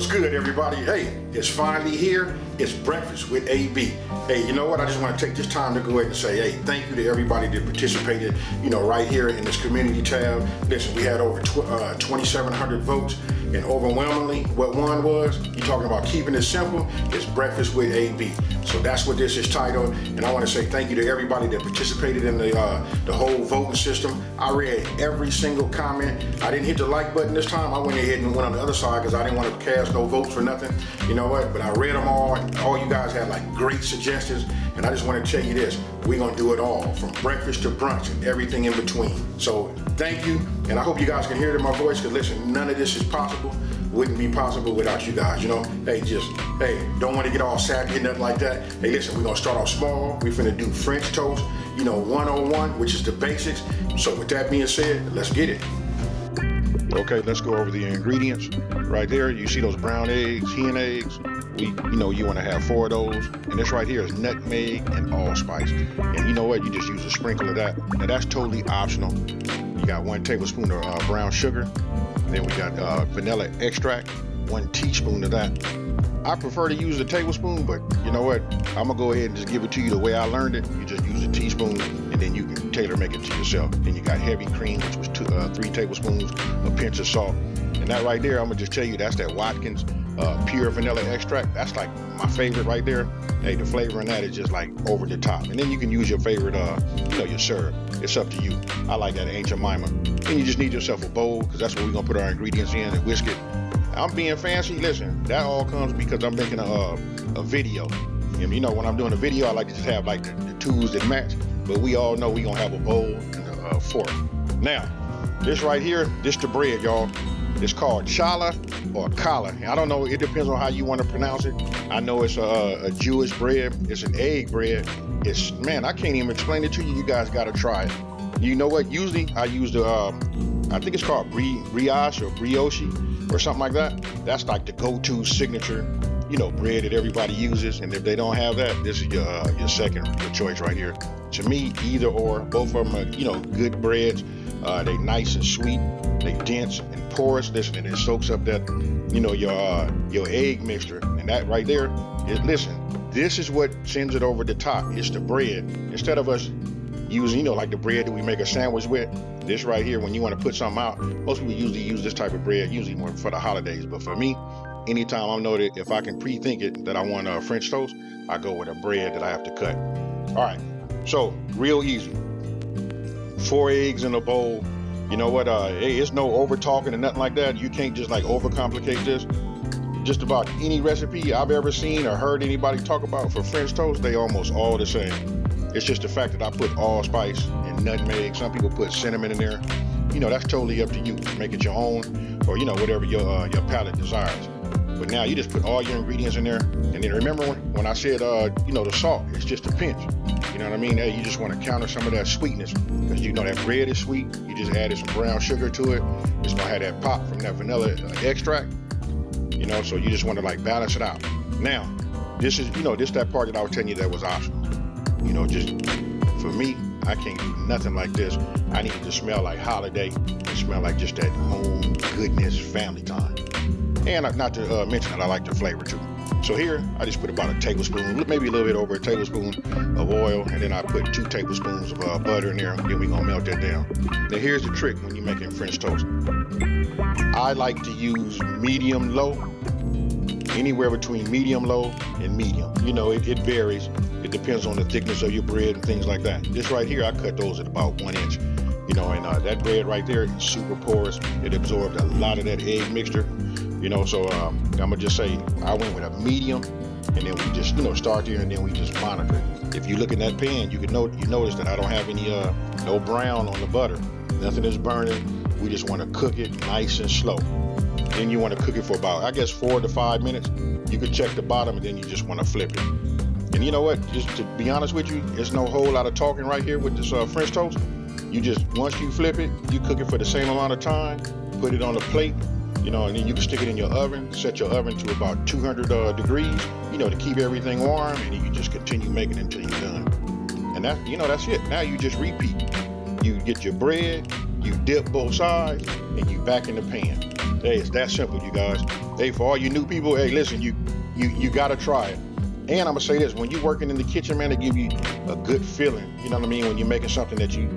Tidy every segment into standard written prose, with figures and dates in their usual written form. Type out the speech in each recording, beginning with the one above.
What's good, everybody? Hey, it's finally here. It's Breakfast with AB. Hey, you know what? I just want to take this time to go ahead and say, hey, thank you to everybody that participated, right here in this community tab. Listen, we had over 2,700 votes, and overwhelmingly, what won was, you're talking about keeping it simple, it's Breakfast with AB. So that's what this is titled, and I want to say thank you to everybody that participated in the whole voting system. I read every single comment. I didn't hit the like button this time. I went ahead and went on the other side because I didn't want to cast no votes for nothing. You know what? But I read them all. All you guys had like great suggestions, and I just want to tell you this: we're gonna do it all, from breakfast to brunch and everything in between. So thank you, and I hope you guys can hear it in my voice. Because listen, none of this is possible. Wouldn't be possible without you guys. Hey, don't want to get all sappy and nothing like that. Hey, listen, we're gonna start off small. We're finna do French toast, 101, which is the basics. So with that being said, let's get it. Okay, let's go over the ingredients. Right there, you see those brown eggs, hen eggs. You want to have 4 of those. And this right here is nutmeg and allspice. And you know what? You just use a sprinkle of that. And that's totally optional. You got 1 tablespoon of brown sugar. Then we got vanilla extract, 1 teaspoon of that. I prefer to use a tablespoon, but you know what? I'm gonna go ahead and just give it to you the way I learned it. You just use a teaspoon, and then you can tailor make it to yourself. Then you got heavy cream, which was 3 tablespoons, a pinch of salt. And that right there, I'm gonna just tell you, that's that Watkins pure vanilla extract. That's like my favorite right there. Hey, the flavor in that is just like over the top. And then you can use your favorite, your syrup. It's up to you. I like that Aunt Jemima. And you just need yourself a bowl, because that's where we're gonna put our ingredients in and whisk it. I'm being fancy. Listen, that all comes because I'm making a video. And when I'm doing a video, I like to just have like the tools that match. But we all know we're gonna have a bowl and a fork. Now, this right here, this the bread, y'all. It's called challah or challah. I don't know, it depends on how you want to pronounce it. I know it's a Jewish bread. It's an egg bread. I can't even explain it to you. You guys gotta try it. You know what? Usually I use the, I think it's called brioche or brioche or something like that. That's like the go-to signature, bread that everybody uses. And if they don't have that, this is your second choice right here. To me, either or, both of them are, good breads. They nice and sweet. They dense and porous. Listen, and it soaks up that, your egg mixture. And that right there is, listen, this is what sends it over the top. It's the bread. Instead of us using, like the bread that we make a sandwich with, this right here, when you want to put something out, most people usually use this type of bread, usually more for the holidays. But for me, anytime I know that if I can pre-think it that I want a French toast, I go with a bread that I have to cut. All right, so real easy. 4 eggs in a bowl. You know what? Hey, it's no over talking and nothing like that. You can't just like overcomplicate this. Just about any recipe I've ever seen or heard anybody talk about for French toast, they almost all the same. It's just the fact that I put allspice and nutmeg. Some people put cinnamon in there. That's totally up to you. Make it your own, or whatever your palate desires. But now you just put all your ingredients in there, and then remember when I said the salt, it's just a pinch. You know what I mean? Hey, you just want to counter some of that sweetness, because that bread is sweet. You just added some brown sugar to it. It's gonna have that pop from that vanilla extract. So you just want to like balance it out. Now, this is this that part that I was telling you that was optional. Just for me, I can't do nothing like this. I need it to smell like holiday and smell like just that home goodness, family time. And not to mention that I like the flavor too. So here, I just put about a tablespoon, maybe a little bit over a tablespoon of oil, and then I put 2 tablespoons of butter in there, and then we're gonna melt that down. Now here's the trick when you're making French toast. I like to use medium-low, anywhere between medium-low and medium. It varies. It depends on the thickness of your bread and things like that. This right here, I cut those at about 1 inch. And that bread right there is super porous. It absorbed a lot of that egg mixture. So I'm gonna just say I went with a medium, and then we just start there, and then we just monitor it. If you look in that pan, you notice that I don't have any no brown on the butter. Nothing is burning. We just want to cook it nice and slow. Then you want to cook it for about, I guess, 4 to 5 minutes. You can check the bottom, and then you just want to flip it. And you know what? Just to be honest with you, there's no whole lot of talking right here with this French toast. Once you flip it, you cook it for the same amount of time. Put it on a plate. And then you can stick it in your oven, set your oven to about 200 degrees, to keep everything warm, and you can just continue making it until you're done. And that's it. Now you just repeat. You get your bread, you dip both sides, and you back in the pan. Hey, it's that simple, you guys. Hey, for all you new people, hey, listen, you gotta try it. And I'm gonna say this: when you're working in the kitchen, man, it give you a good feeling. You know what I mean? When you're making something that you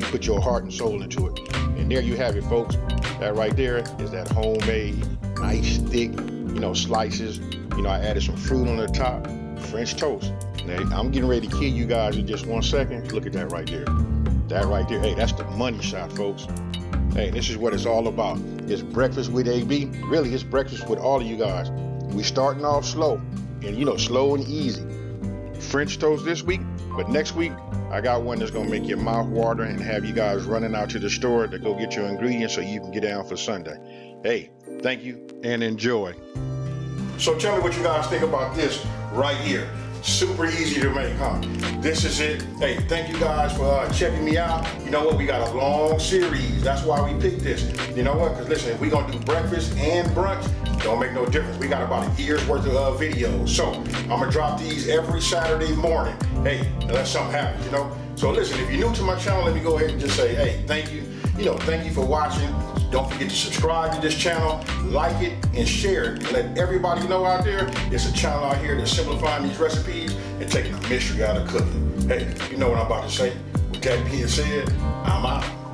put your heart and soul into it. And there you have it, folks. That right there is that homemade, nice, thick, slices. I added some fruit on the top, French toast. Now, I'm getting ready to kill you guys in just 1 second. Look at that right there. That right there. Hey, that's the money shot, folks. Hey, this is what it's all about. It's breakfast with AB. Really, it's breakfast with all of you guys. We starting off slow, and slow and easy. French toast this week, but next week I got one that's gonna make your mouth water and have you guys running out to the store to go get your ingredients so you can get down for Sunday. Hey, thank you and enjoy. So tell me what you guys think about this right here. Super easy to make, huh? This is it. Hey, thank you guys for checking me out. You know what? We got a long series. That's why we picked this. You know what? Because listen, if we're going to do breakfast and brunch, don't make no difference. We got about a year's worth of videos. So I'm going to drop these every Saturday morning. Hey, unless something happens, So listen, if you're new to my channel, let me go ahead and just say, hey, thank you. Thank you for watching. Don't forget to subscribe to this channel, like it, and share it. And let everybody know out there, it's a channel out here that's simplifying these recipes and taking the mystery out of cooking. Hey, you know what I'm about to say. With that being said, I'm out.